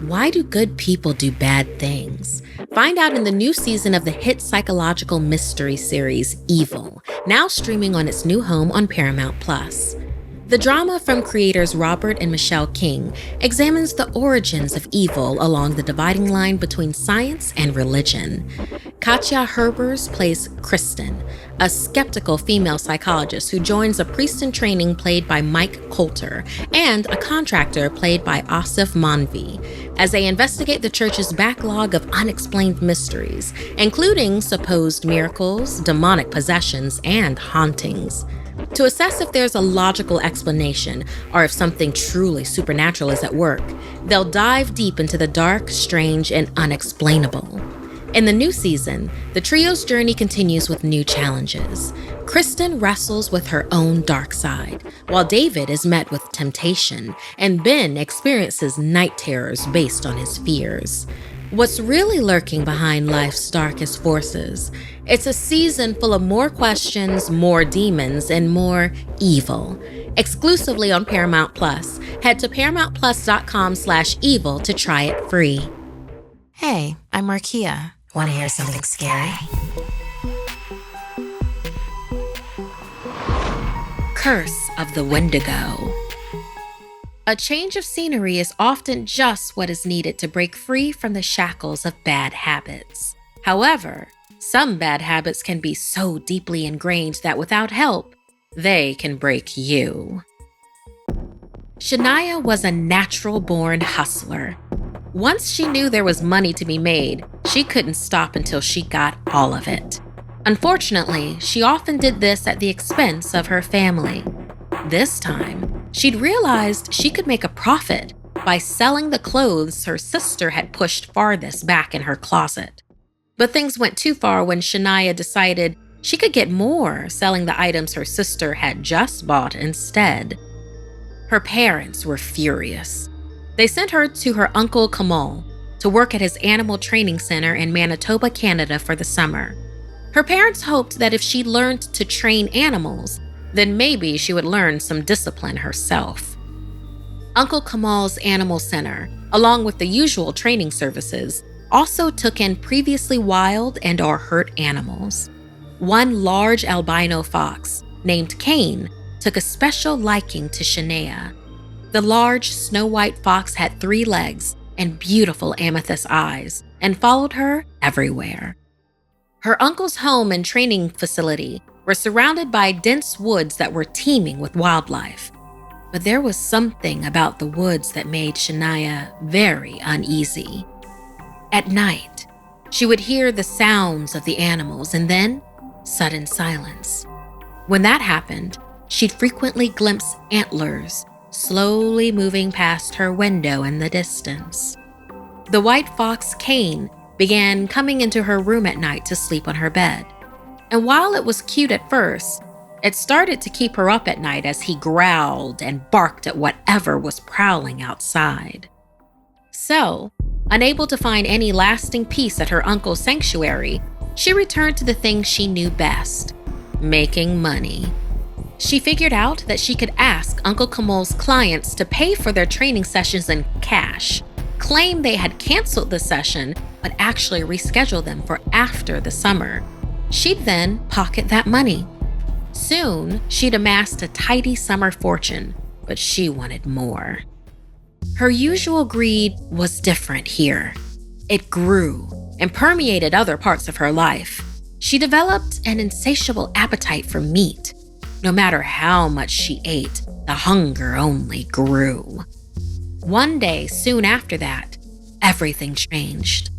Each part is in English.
Why do good people do bad things? Find out in the new season of the hit psychological mystery series Evil, now streaming on its new home on Paramount+. The drama from creators Robert and Michelle King examines the origins of evil along the dividing line between science and religion. Katja Herbers plays Kristen, a skeptical female psychologist who joins a priest in training played by Mike Coulter and a contractor played by Asif Manvi, as they investigate the church's backlog of unexplained mysteries, including supposed miracles, demonic possessions, and hauntings. To assess if there's a logical explanation or if something truly supernatural is at work, they'll dive deep into the dark, strange, and unexplainable. In the new season, the trio's journey continues with new challenges. Kristen wrestles with her own dark side, while David is met with temptation, and Ben experiences night terrors based on his fears. What's really lurking behind life's darkest forces? It's a season full of more questions, more demons, and more evil. Exclusively on Paramount+. Head to ParamountPlus.com/evil to try it free. Hey, I'm Markeia. Want to hear something scary? Curse of the Wendigo. A change of scenery is often just what is needed to break free from the shackles of bad habits. However, some bad habits can be so deeply ingrained that without help, they can break you. Shania was a natural-born hustler. Once she knew there was money to be made, she couldn't stop until she got all of it. Unfortunately, she often did this at the expense of her family. This time, she'd realized she could make a profit by selling the clothes her sister had pushed farthest back in her closet. But things went too far when Shania decided she could get more selling the items her sister had just bought instead. Her parents were furious. They sent her to her uncle Kamal to work at his animal training center in Manitoba, Canada for the summer. Her parents hoped that if she learned to train animals, then maybe she would learn some discipline herself. Uncle Kamal's animal center, along with the usual training services, also took in previously wild and/or hurt animals. One large albino fox, named Cain, took a special liking to Shania. The large snow-white fox had 3 legs and beautiful amethyst eyes and followed her everywhere. Her uncle's home and training facility were surrounded by dense woods that were teeming with wildlife. But there was something about the woods that made Shania very uneasy. At night, she would hear the sounds of the animals and then sudden silence. When that happened, she'd frequently glimpse antlers slowly moving past her window in the distance. The white fox Cain began coming into her room at night to sleep on her bed. And while it was cute at first, it started to keep her up at night as he growled and barked at whatever was prowling outside. So, unable to find any lasting peace at her uncle's sanctuary, she returned to the thing she knew best: making money. She figured out that she could ask Uncle Kamal's clients to pay for their training sessions in cash, claim they had canceled the session, but actually reschedule them for after the summer. She'd then pocket that money. Soon, she'd amassed a tidy summer fortune, but she wanted more. Her usual greed was different here. It grew and permeated other parts of her life. She developed an insatiable appetite for meat. No matter how much she ate, the hunger only grew. One day, soon after that, everything changed.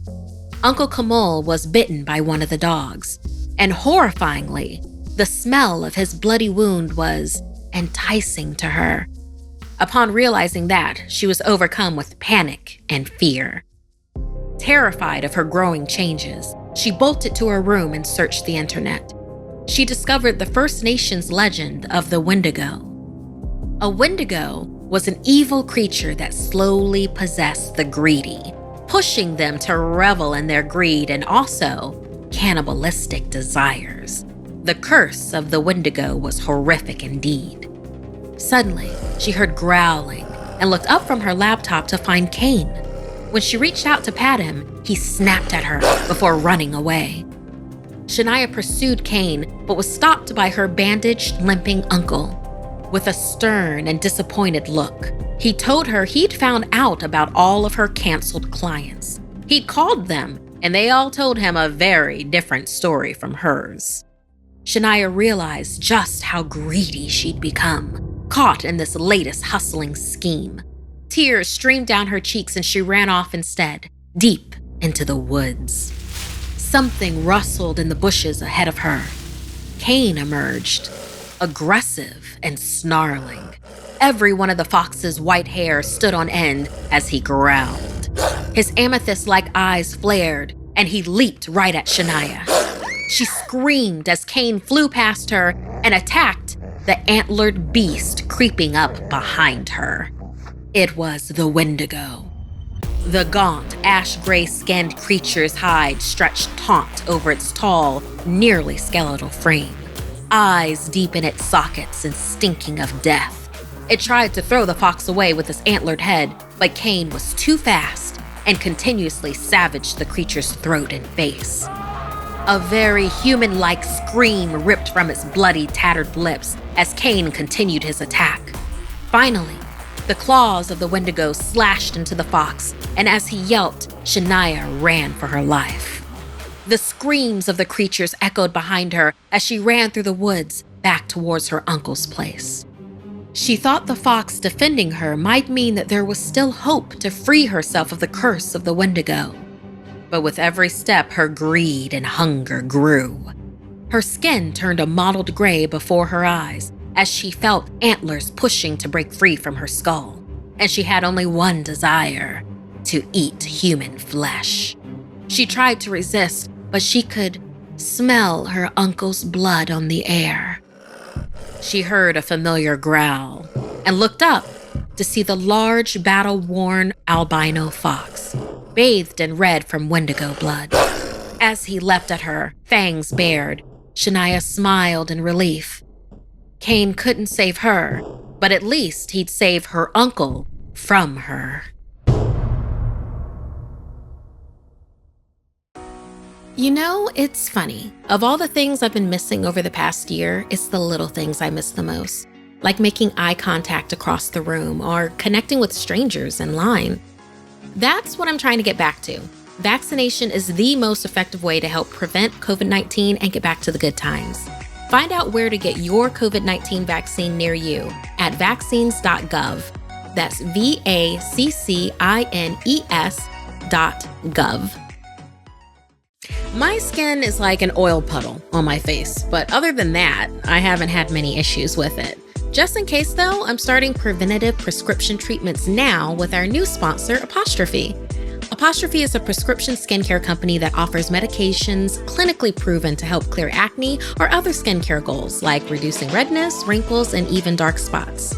Uncle Kamal was bitten by one of the dogs, and horrifyingly, the smell of his bloody wound was enticing to her. Upon realizing that, she was overcome with panic and fear. Terrified of her growing changes, she bolted to her room and searched the internet. She discovered the First Nations legend of the Wendigo. A Wendigo was an evil creature that slowly possessed the greedy, pushing them to revel in their greed and also cannibalistic desires. The curse of the Wendigo was horrific indeed. Suddenly, she heard growling and looked up from her laptop to find Cain. When she reached out to pat him, he snapped at her before running away. Shania pursued Kane, but was stopped by her bandaged, limping uncle. With a stern and disappointed look, he told her he'd found out about all of her canceled clients. He'd called them, and they all told him a very different story from hers. Shania realized just how greedy she'd become, caught in this latest hustling scheme. Tears streamed down her cheeks and she ran off instead, deep into the woods. Something rustled in the bushes ahead of her. Kane emerged, aggressive and snarling. Every one of the fox's white hair stood on end as he growled. His amethyst-like eyes flared, and he leaped right at Shania. She screamed as Kane flew past her and attacked the antlered beast creeping up behind her. It was the Wendigo. The gaunt, ash-gray skinned creature's hide stretched taut over its tall, nearly skeletal frame, eyes deep in its sockets and stinking of death. It tried to throw the fox away with its antlered head, but Kane was too fast and continuously savaged the creature's throat and face. A very human-like scream ripped from its bloody, tattered lips as Kane continued his attack. Finally, the claws of the Wendigo slashed into the fox, and as he yelped, Shania ran for her life. The screams of the creatures echoed behind her as she ran through the woods back towards her uncle's place. She thought the fox defending her might mean that there was still hope to free herself of the curse of the Wendigo. But with every step, her greed and hunger grew. Her skin turned a mottled gray before her eyes as she felt antlers pushing to break free from her skull, and she had only one desire: to eat human flesh. She tried to resist, but she could smell her uncle's blood on the air. She heard a familiar growl and looked up to see the large, battle-worn albino fox, bathed in red from Wendigo blood. As he leapt at her, fangs bared, Shania smiled in relief. Kane couldn't save her, but at least he'd save her uncle from her. You know, it's funny. Of all the things I've been missing over the past year, it's the little things I miss the most, like making eye contact across the room or connecting with strangers in line. That's what I'm trying to get back to. Vaccination is the most effective way to help prevent COVID-19 and get back to the good times. Find out where to get your COVID-19 vaccine near you at vaccines.gov. That's vaccines.gov. My skin is like an oil puddle on my face, but other than that, I haven't had many issues with it. Just in case though, I'm starting preventative prescription treatments now with our new sponsor, Apostrophe. Apostrophe is a prescription skincare company that offers medications clinically proven to help clear acne or other skincare goals like reducing redness, wrinkles, and even dark spots.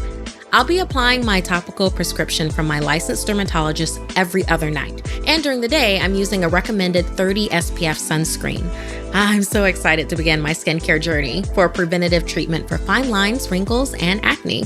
I'll be applying my topical prescription from my licensed dermatologist every other night, and during the day, I'm using a recommended 30 SPF sunscreen. I'm so excited to begin my skincare journey for preventative treatment for fine lines, wrinkles, and acne.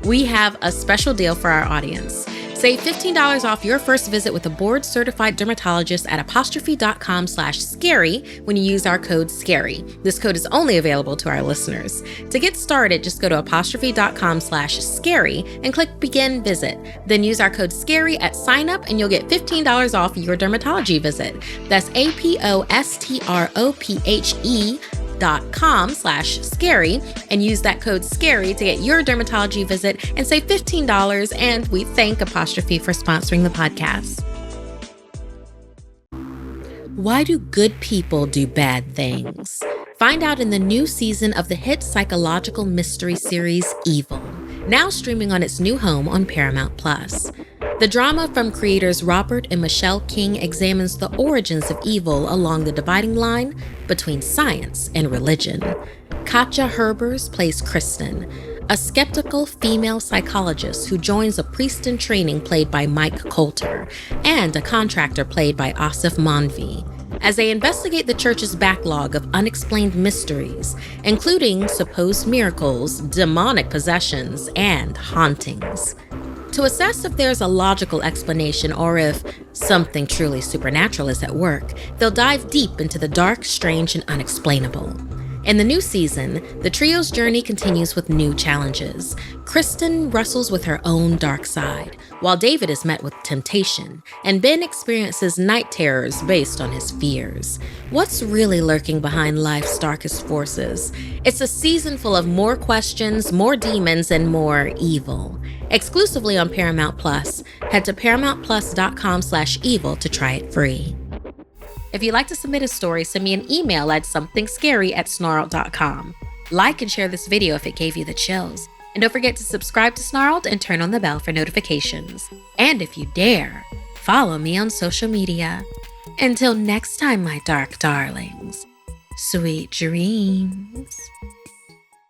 We have a special deal for our audience. Save $15 off your first visit with a board-certified dermatologist at apostrophe.com/scary when you use our code SCARY. This code is only available to our listeners. To get started, just go to apostrophe.com/scary and click Begin Visit. Then use our code SCARY at sign up and you'll get $15 off your dermatology visit. That's apostrophe.com/scary and use that code SCARY to get your dermatology visit and save $15, and we thank Apostrophe for sponsoring the podcast. Why do good people do bad things? Find out in the new season of the hit psychological mystery series Evil, now streaming on its new home on Paramount+. The drama from creators Robert and Michelle King examines the origins of evil along the dividing line between science and religion. Katja Herbers plays Kristen, a skeptical female psychologist who joins a priest in training played by Mike Coulter, and a contractor played by Asif Manvi, as they investigate the church's backlog of unexplained mysteries, including supposed miracles, demonic possessions, and hauntings. To assess if there's a logical explanation or if something truly supernatural is at work, they'll dive deep into the dark, strange, and unexplainable. In the new season, the trio's journey continues with new challenges. Kristen wrestles with her own dark side, while David is met with temptation, and Ben experiences night terrors based on his fears. What's really lurking behind life's darkest forces? It's a season full of more questions, more demons, and more evil. Exclusively on Paramount Plus. Head to ParamountPlus.com/evil to try it free. If you'd like to submit a story, send me an email at SomethingScary@Snarled.com. Like and share this video if it gave you the chills. And don't forget to subscribe to Snarled and turn on the bell for notifications. And if you dare, follow me on social media. Until next time, my dark darlings, sweet dreams.